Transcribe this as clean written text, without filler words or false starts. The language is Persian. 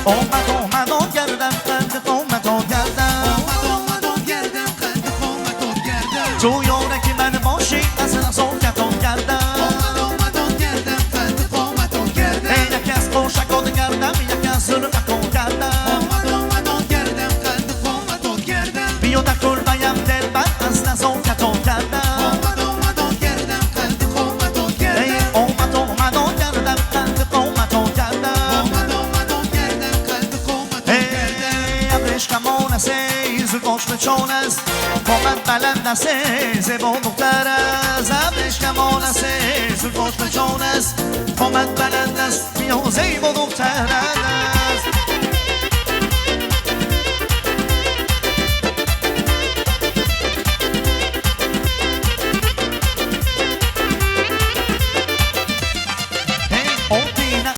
اومد و گردم قند اومد و گردم تو یارکی من باشی از نزاکتون گردم یکی از خوشکات گردم یکی از زلفکات گردم بیا در کلبه‌ام دلبر از نزاکتون گردم اومد و گردم قند قومتون گردم ابرش کمان است زلفاش به چون است قامت بلند است زیبا دختر است ابرش کمان است زلفاش به چون است قامت بلند است بیا زیبا